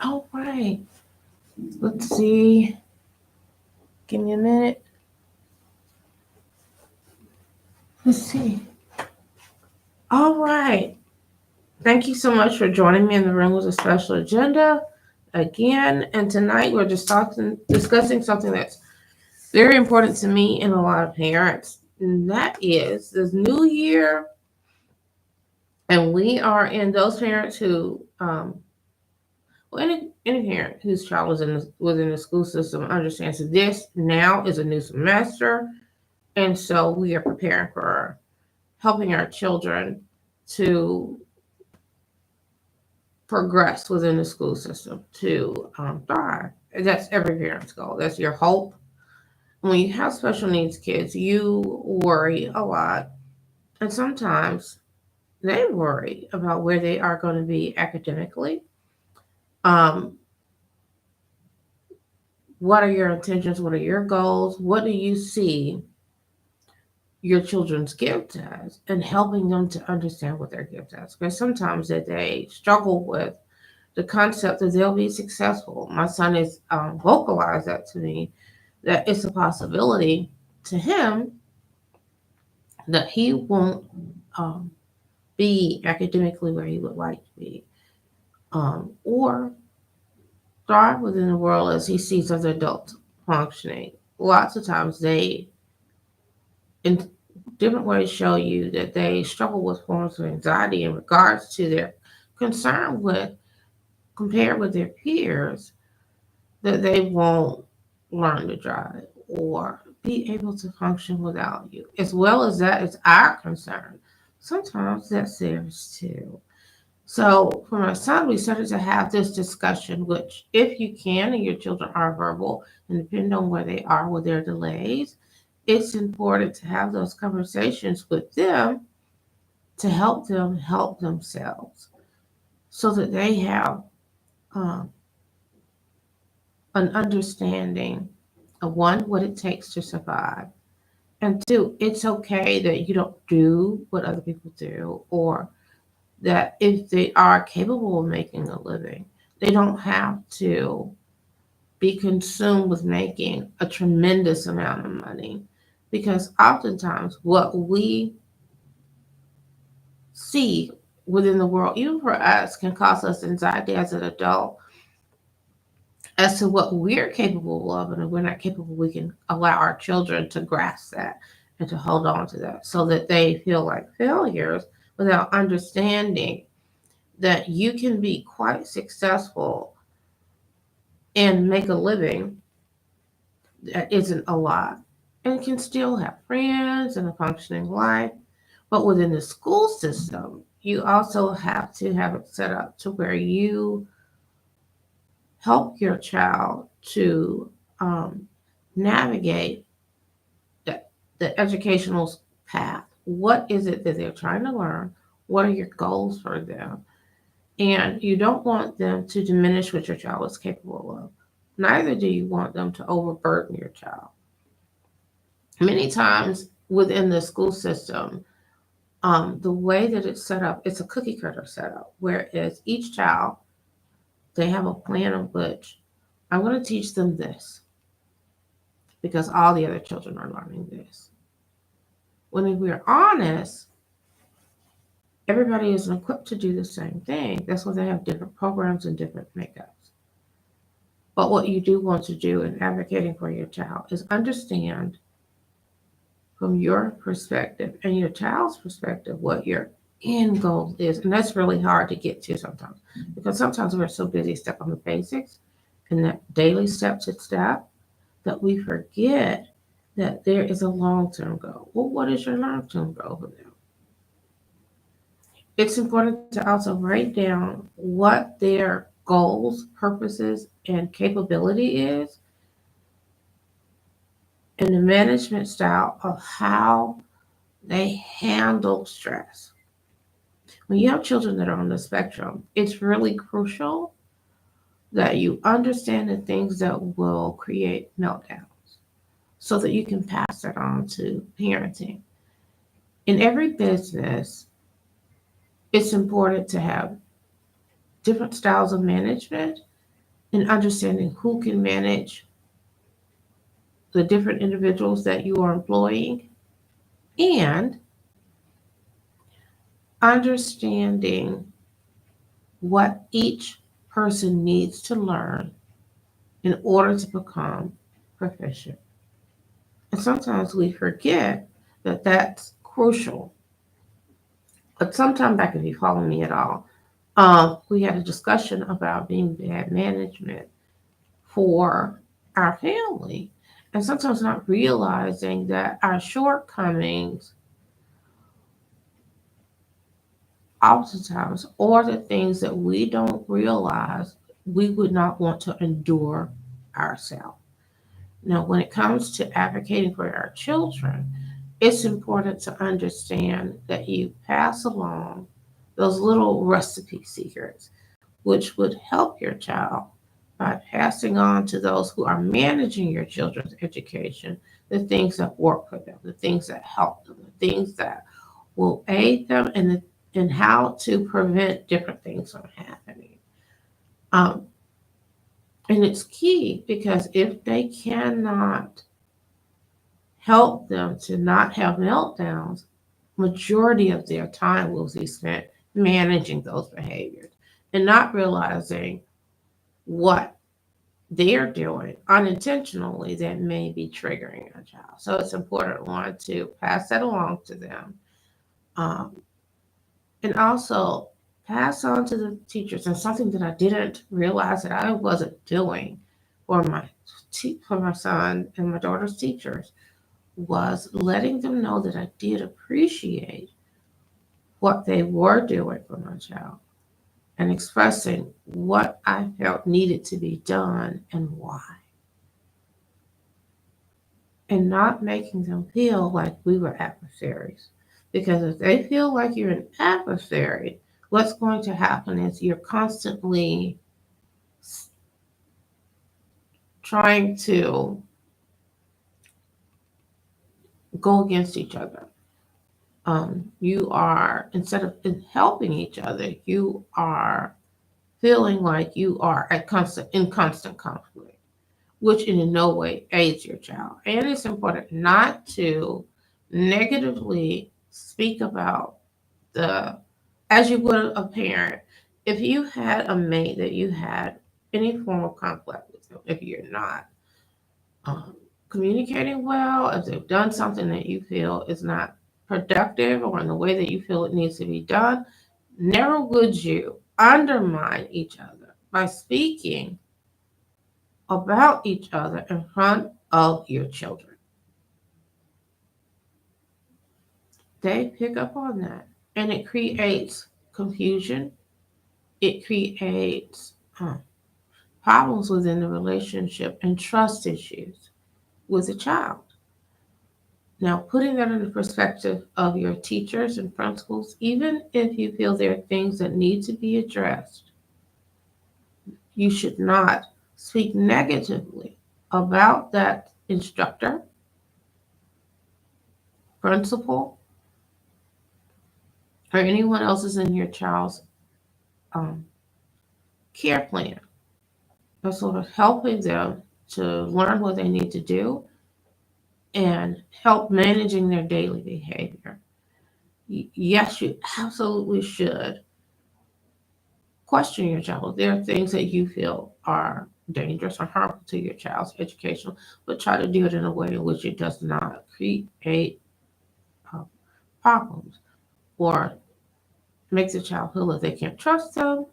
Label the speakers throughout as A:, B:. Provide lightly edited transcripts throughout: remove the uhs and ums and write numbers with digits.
A: All right. Let's see. Give me a minute. Let's see. All right. Thank you so much for joining me in the room with a special agenda again. And tonight we're just discussing something that's very important to me and a lot of parents. And that is this new year. And we are in those parents who, well, any parent whose child is within the school system understands that this now is a new semester. And so we are preparing for helping our children to progress within the school system to thrive. And that's every parent's goal. That's your hope. When you have special needs kids, you worry a lot. And sometimes they worry about where they are going to be academically. Um, what are your intentions? What are your goals? What do you see your children's gift as? And helping them to understand what their gift is. Because sometimes that they struggle with the concept that they'll be successful. My son has vocalized that to me, that it's a possibility to him that he won't um, be academically where he would like to be, or thrive within the world as he sees other adults functioning. Lots of times they, in different ways, show you that they struggle with forms of anxiety in regards to their concern with, compared with their peers, that they won't learn to drive or be able to function without you. As well as that is our concern. Sometimes that's theirs too. So for my son, we started to have this discussion, which if you can and your children are verbal, and depending on where they are with their delays, it's important to have those conversations with them to help them help themselves so that they have um, an understanding of one, what it takes to survive, and two, it's okay that you don't do what other people do, or that if they are capable of making a living, they don't have to be consumed with making a tremendous amount of money. Because oftentimes, what we see within the world, even for us, can cause us anxiety as an adult as to what we're capable of. And if we're not capable, we can allow our children to grasp that and to hold on to that so that they feel like failures without understanding that you can be quite successful and make a living that isn't a lot and can still have friends and a functioning life. But within the school system, you also have to have it set up to where you help your child to um, navigate the, the educational path. What is it that they're trying to learn? What are your goals for them? And you don't want them to diminish what your child is capable of. Neither do you want them to overburden your child. Many times within the school system, the way that it's set up, it's a cookie cutter setup, whereas each child, they have a plan of which I'm going to teach them this because all the other children are learning this. When if we're honest, everybody isn't equipped to do the same thing. That's why they have different programs and different makeups. But what you do want to do in advocating for your child is understand from your perspective and your child's perspective what your end goal is. And that's really hard to get to sometimes because sometimes we're so busy stuck on the basics and that daily step to step that we forget that there is a long term goal. Well, what is your long term goal for them? It's important to also write down what their goals, purposes, and capability is and the management style of how they handle stress. When you have children that are on the spectrum, it's really crucial that you understand the things that will create meltdowns so that you can pass that on to parenting. In every business, it's important to have different styles of management and understanding who can manage the different individuals that you are employing, and understanding what each person needs to learn in order to become proficient. And sometimes we forget that that's crucial. But sometime back, if you follow me at all, we had a discussion about being bad management for our family. And sometimes not realizing that our shortcomings, oftentimes, or the things that we don't realize we would not want to endure ourselves. Now, when it comes to advocating for our children, it's important to understand that you pass along those little recipe secrets, which would help your child by passing on to those who are managing your children's education the things that work for them, the things that help them, the things that will aid them in how to prevent different things from happening. Um, and it's key because if they cannot help them to not have meltdowns, majority of their time will be spent managing those behaviors and not realizing what they're doing unintentionally that may be triggering a child. So it's important, one, to pass that along to them. Um, and also pass on to the teachers. And something that I didn't realize that I wasn't doing for for my son and my daughter's teachers was letting them know that I did appreciate what they were doing for my child and expressing what I felt needed to be done and why. And not making them feel like we were adversaries. Because if they feel like you're an adversary, what's going to happen is you're constantly trying to go against each other. You are, instead of helping each other, you are feeling like you are in constant conflict, which in no way aids your child. And it's important not to negatively speak about the, as you would a parent, if you had a mate that you had any form of conflict with them, if you're not um, communicating well, if they've done something that you feel is not productive or in the way that you feel it needs to be done, never would you undermine each other by speaking about each other in front of your children. They pick up on that and it creates confusion. It creates problems within the relationship and trust issues with the child. Now, putting that in the perspective of your teachers and principals, even if you feel there are things that need to be addressed, you should not speak negatively about that instructor, principal, or anyone else is in your child's um, care plan. That's sort of helping them to learn what they need to do and help managing their daily behavior. Yes, you absolutely should question your child. There are things that you feel are dangerous or harmful to your child's education, but try to do it in a way in which it does not create uh, problems or make the child feel that they can't trust them,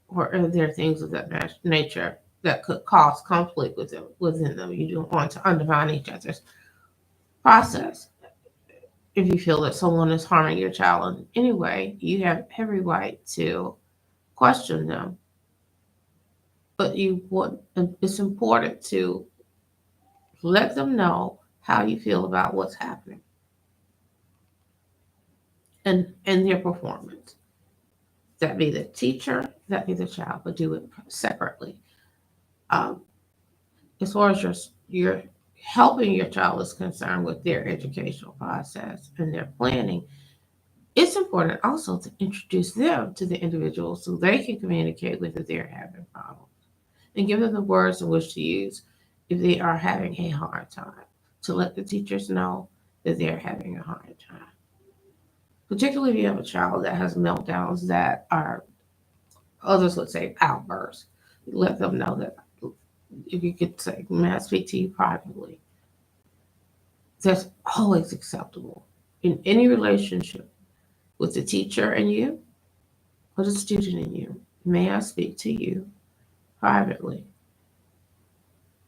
A: or are there things of that nature that could cause conflict within them. You don't want to undermine each other's process. If you feel that someone is harming your child in any way, you have every right to question them. But it's important to let them know how you feel about what's happening and their performance. That be the teacher, that be the child, but do it separately. Um, as far as your helping your child is concerned with their educational process and their planning, it's important also to introduce them to the individuals so they can communicate with if they're having problems. and give them the words in which to use if they are having a hard time, to let the teachers know that they're having a hard time. Particularly if you have a child that has meltdowns that are, others would say, outbursts. Let them know that if you could say, may I speak to you privately? That's always acceptable in any relationship with the teacher and you or the student and you. May I speak to you privately?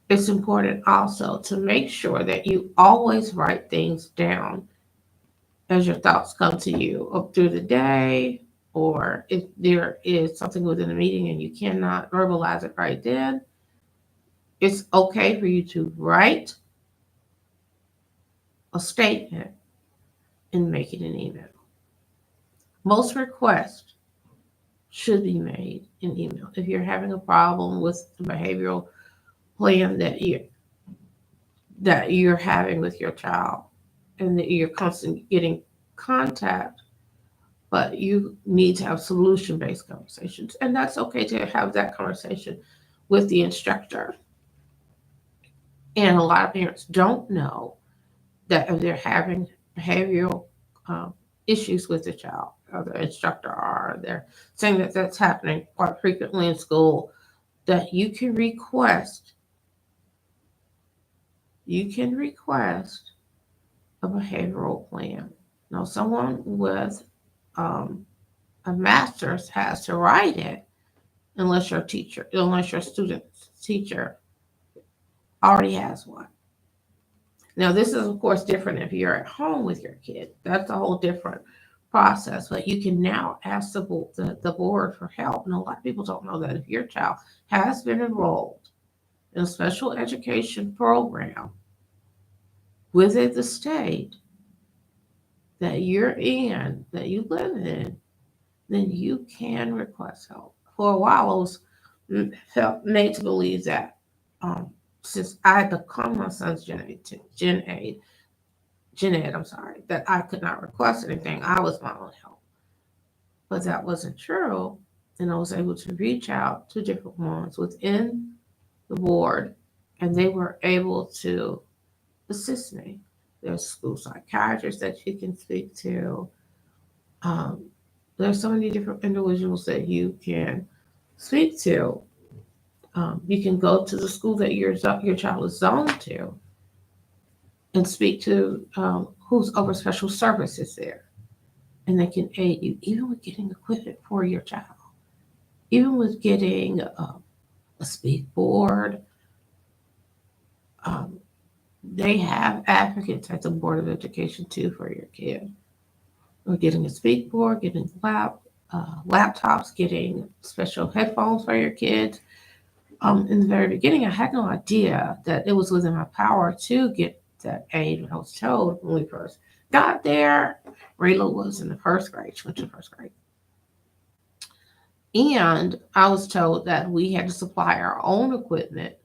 A: It's important also to make sure that you always write things down as your thoughts come to you up through the day, or if there is something within a meeting and you cannot verbalize it right then, it's okay for you to write a statement and make it an email. Most requests should be made in email. If you're having a problem with the behavioral plan that you're having with your child and that you're constantly getting contact, but you need to have solution-based conversations. And that's okay to have that conversation with the instructor. And a lot of parents don't know that if they're having behavioral um, issues with the child or the instructor, or they're saying that that's happening quite frequently in school, that you can request a behavioral plan. Now, someone with um, a master's has to write it unless your student's teacher already has one. Now, this is, of course, different if you're at home with your kid. That's a whole different process. But you can now ask the board for help. And a lot of people don't know that if your child has been enrolled in a special education program within the state that you're in, that you live in, then you can request help. For a while, I was felt made to believe that um, since I had become my son's Gen Ed, I'm sorry, that I could not request anything. I was my own help. But that wasn't true. And I was able to reach out to different ones within the board, and they were able to assist me. There's school psychiatrists that you can speak to. Um, there's so many different individuals that you can speak to. You can go to the school that your child is zoned to and speak to who's over special services there, and they can aid you even with getting equipment for your child, even with getting a speak board. Um, they have advocates at the Board of Education too for your kid. Or getting a speak board, getting laptops, getting special headphones for your kids. In the very beginning, I had no idea that it was within my power to get that aid. When I was told when we first got there, Rayla was in the first grade. She went to the first grade. And I was told that we had to supply our own equipment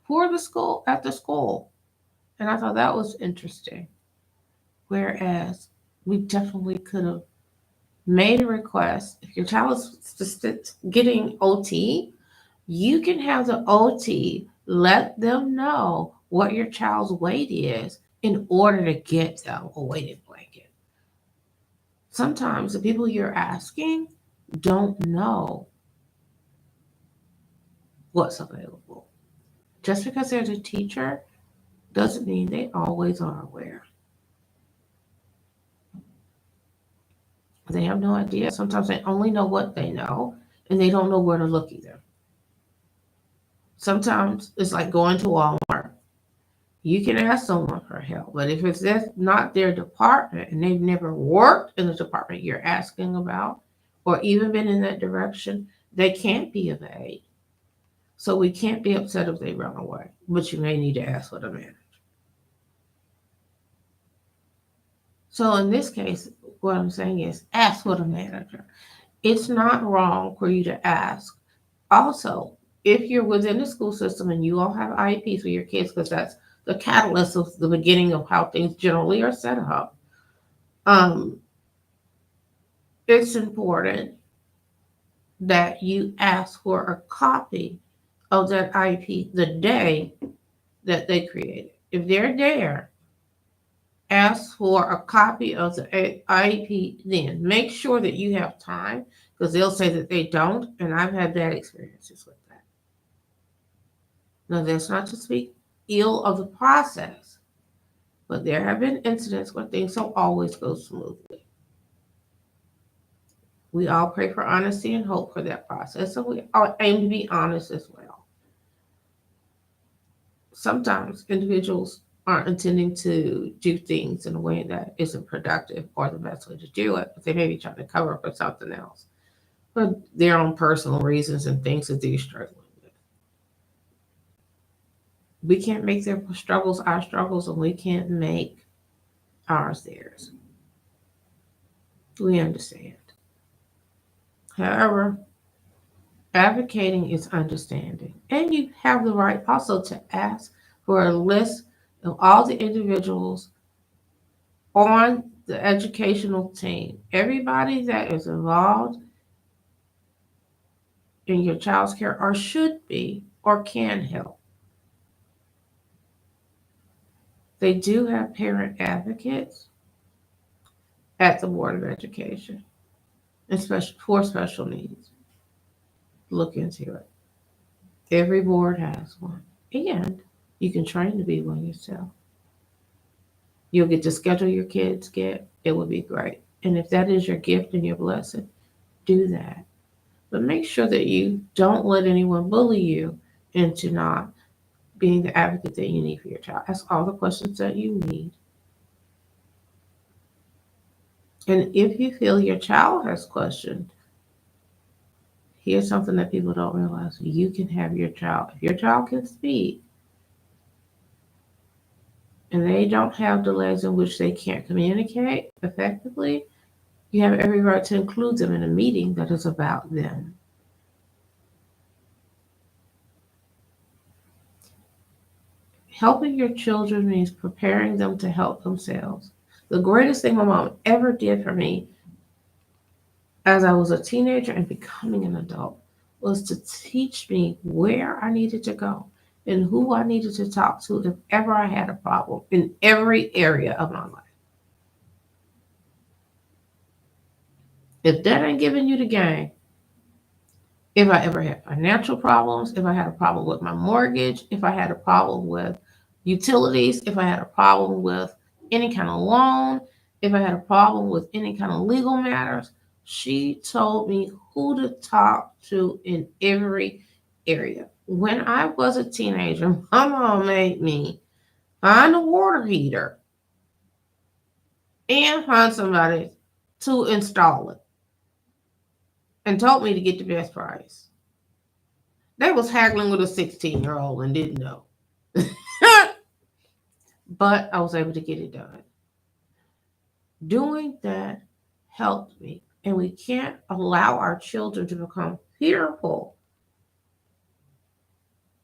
A: for the school, at the school. And I thought that was interesting. Whereas we definitely could have made a request. If your child is getting OT, you can have the OT let them know what your child's weight is in order to get them a weighted blanket. Sometimes the people you're asking don't know what's available. Just because they're the teacher doesn't mean they always are aware. They have no idea. Sometimes they only know what they know and they don't know where to look either. Sometimes it's like going to Walmart. You can ask someone for help, but if it's that's not their department and they've never worked in the department you're asking about or even been in that direction, they can't be of aid. So we can't be upset if they run away, but you may need to ask for the manager. So in this case, what I'm saying is ask for the manager. It's not wrong for you to ask. Also, if you're within the school system and you all have IEPs for your kids, because that's the catalyst of the beginning of how things generally are set up, um, it's important that you ask for a copy of that IEP the day that they created. If they're there, ask for a copy of the IEP then. Make sure that you have time because they'll say that they don't, and I've had bad experiences with that. Now, that's not to speak ill of the process, but there have been incidents where things don't always go smoothly. We all pray for honesty and hope for that process, so we all aim to be honest as well. Sometimes individuals aren't intending to do things in a way that isn't productive or the best way to do it, but they may be trying to cover up for something else for their own personal reasons and things that they're struggling with. We can't make their struggles our struggles, and we can't make ours theirs. We understand. However, advocating is understanding, and you have the right also to ask for a list of all the individuals on the educational team, everybody that is involved in your child's care or should be or can help. They do have parent advocates at the Board of Education, especially for special needs. Look into it. Every board has one, and you can train to be one yourself. You'll get to schedule your kids get. It would be great. And if that is your gift and your blessing, do that. But make sure that you don't let anyone bully you into not being the advocate that you need for your child. Ask all the questions that you need. And if you feel your child has questions, here's something that people don't realize. You can have your child, if your child can speak and they don't have delays in which they can't communicate effectively, you have every right to include them in a meeting that is about them. Helping your children means preparing them to help themselves. The greatest thing my mom ever did for me as I was a teenager and becoming an adult was to teach me where I needed to go and who I needed to talk to if ever I had a problem in every area of my life. If that ain't giving you the game, if I ever had financial problems, if I had a problem with my mortgage, if I had a problem with utilities, if I had a problem with any kind of loan, if I had a problem with any kind of legal matters, she told me who to talk to in every area. When I was a teenager, my mom made me find a water heater and find somebody to install it and told me to get the best price. They was haggling with a 16-year-old and didn't know. But I was able to get it done. Doing that helped me. And we can't allow our children to become fearful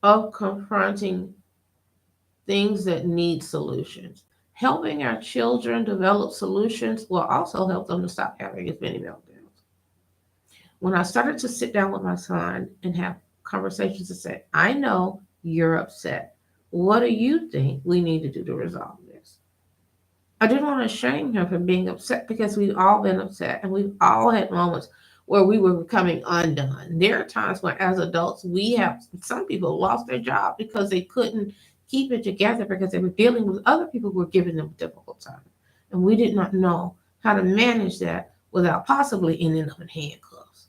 A: of confronting things that need solutions. Helping our children develop solutions will also help them to stop having as many meltdowns. When I started to sit down with my son and have conversations and say, I know you're upset. What do you think we need to do to resolve this? I didn't want to shame him for being upset because we've all been upset and we've all had moments where we were becoming undone. There are times when, as adults, some people lost their job because they couldn't keep it together because they were dealing with other people who were giving them a difficult time. And we did not know how to manage that without possibly ending up in handcuffs.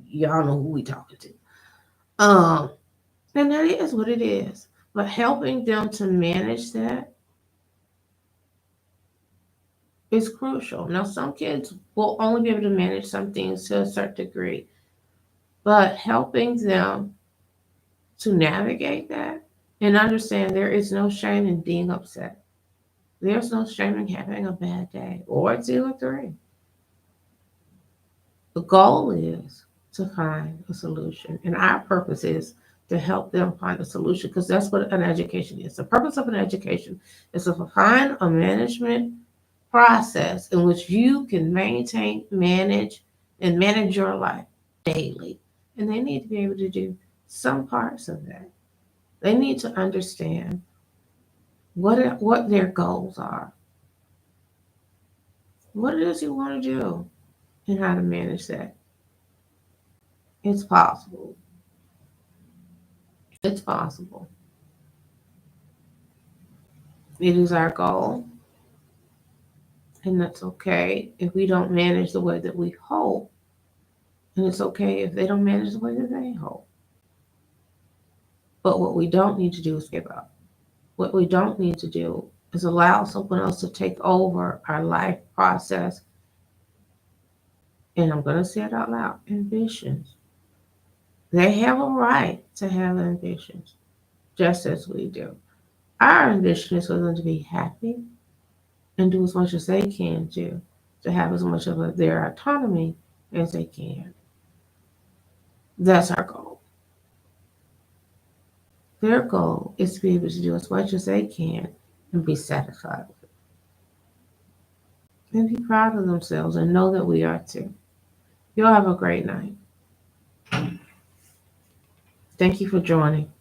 A: Y'all know who we talking to. And that is what it is. But helping them to manage that is crucial. Now, some kids will only be able to manage some things to a certain degree, but helping them to navigate that and understand there is no shame in being upset. There's no shame in having a bad day or two or three. The goal is to find a solution, and our purpose is to help them find a solution because that's what an education is. The purpose of an education is to find a management process in which you can maintain, manage, and manage your life daily. And they need to be able to do some parts of that. They need to understand what their goals are, what it is you want to do, and how to manage that. It's possible. It's possible. It is our goal, and that's okay if we don't manage the way that we hope, and it's okay if they don't manage the way that they hope. But what we don't need to do is give up. What we don't need to do is allow someone else to take over our life process. And I'm going to say it out loud, ambitions. They have a right to have ambitions, just as we do. Our ambition is for them to be happy and do as much as they can do, to have as much of their autonomy as they can. That's our goal. Their goal is to be able to do as much as they can and be satisfied with it. And be proud of themselves and know that we are too. You'll have a great night. Thank you for joining.